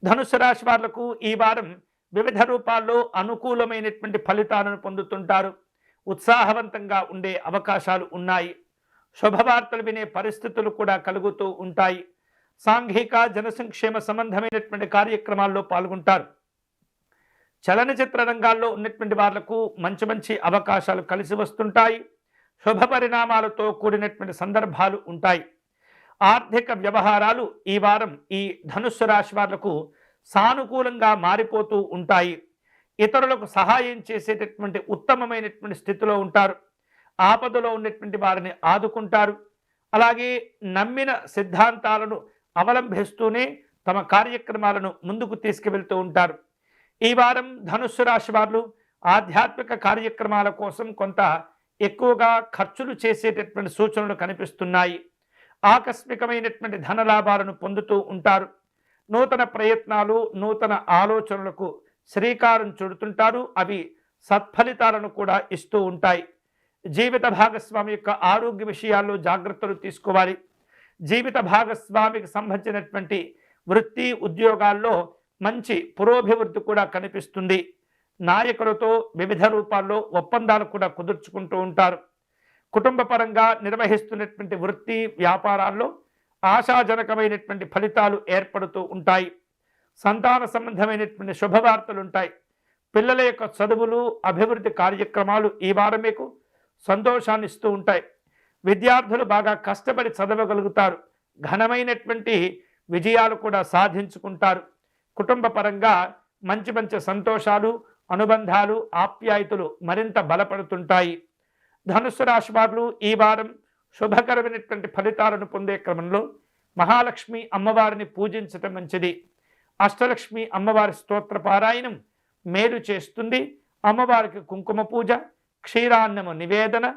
ధనుస్సు రాశి వాళ్లకు ఈ వారం వివిధ రూపాల్లో అనుకూలమైనటువంటి ఫలితాలను పొందుతుంటారు. ఉత్సాహవంతంగా ఉండే అవకాశాలు ఉన్నాయి. శుభవార్తలు వినే పరిస్థితులు కూడా కలుగుతూ ఉంటాయి. సాంఘిక జనసంక్షేమ సంబంధమైనటువంటి కార్యక్రమాల్లో పాల్గొంటారు. చలనచిత్ర రంగాల్లో ఉన్నటువంటి వాళ్లకు మంచి మంచి అవకాశాలు కలిసి వస్తుంటాయి. శుభ పరిణామాలతో కూడినటువంటి సందర్భాలు ఉంటాయి. ఆర్థిక వ్యవహారాలు ఈ వారం ఈ ధనుస్సు రాశి వాళ్లకు సానుకూలంగా మారిపోతూ ఉంటాయి. ఇతరులకు సహాయం చేసేటటువంటి ఉత్తమమైనటువంటి స్థితిలో ఉంటారు. ఆపదలో ఉన్నటువంటి వారిని ఆదుకుంటారు. అలాగే నమ్మిన సిద్ధాంతాలను అవలంబిస్తూనే తమ కార్యక్రమాలను ముందుకు తీసుకువెళ్తూ ఉంటారు. ఈ వారం ధనుస్సు రాశి వారు ఆధ్యాత్మిక కార్యక్రమాల కోసం కొంత ఎక్కువగా ఖర్చులు చేసేటటువంటి సూచనలు కనిపిస్తున్నాయి. ఆకస్మికమైనటువంటి ధనలాభాలను పొందుతూ ఉంటారు. నూతన ప్రయత్నాలు, నూతన ఆలోచనలకు శ్రీకారం చుడుతుంటారు. అవి సత్ఫలితాలను కూడా ఇస్తూ ఉంటాయి. జీవిత భాగస్వామి యొక్క ఆరోగ్య విషయాల్లో జాగ్రత్తలు తీసుకోవాలి. జీవిత భాగస్వామికి సంబంధించినటువంటి వృత్తి ఉద్యోగాల్లో మంచి పురోభివృద్ధి కూడా కనిపిస్తుంది. నాయకులతో వివిధ రూపాల్లో ఒప్పందాలు కూడా కుదుర్చుకుంటూ ఉంటారు. కుటుంబ పరంగా నిర్వహిస్తున్నటువంటి వృత్తి వ్యాపారాల్లో ఆశాజనకమైనటువంటి ఫలితాలు ఏర్పడుతూ ఉంటాయి. సంతాన సంబంధమైనటువంటి శుభవార్తలు ఉంటాయి. పిల్లల యొక్క చదువులు, అభివృద్ధి కార్యక్రమాలు ఈ వారం మీకు సంతోషాన్ని ఇస్తూ ఉంటాయి. విద్యార్థులు బాగా కష్టపడి చదవగలుగుతారు. ఘనమైనటువంటి విజయాలు కూడా సాధించుకుంటారు. కుటుంబ పరంగా మంచి మంచి సంతోషాలు, అనుబంధాలు, ఆప్యాయతలు మరింత బలపడుతుంటాయి. ధనుస్సు రాశి వారు ఈ వారం శుభకరమైనటువంటి ఫలితాలను పొందే క్రమంలో మహాలక్ష్మి అమ్మవారిని పూజించటం మంచిది. అష్టలక్ష్మి అమ్మవారి స్తోత్ర పారాయణం మేలు చేస్తుంది. అమ్మవారికి కుంకుమ పూజ, క్షీరాన్నము నివేదన,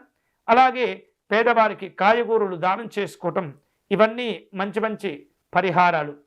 అలాగే పేదవారికి కాయగూరలు దానం చేసుకోవటం, ఇవన్నీ మంచి మంచి పరిహారాలు.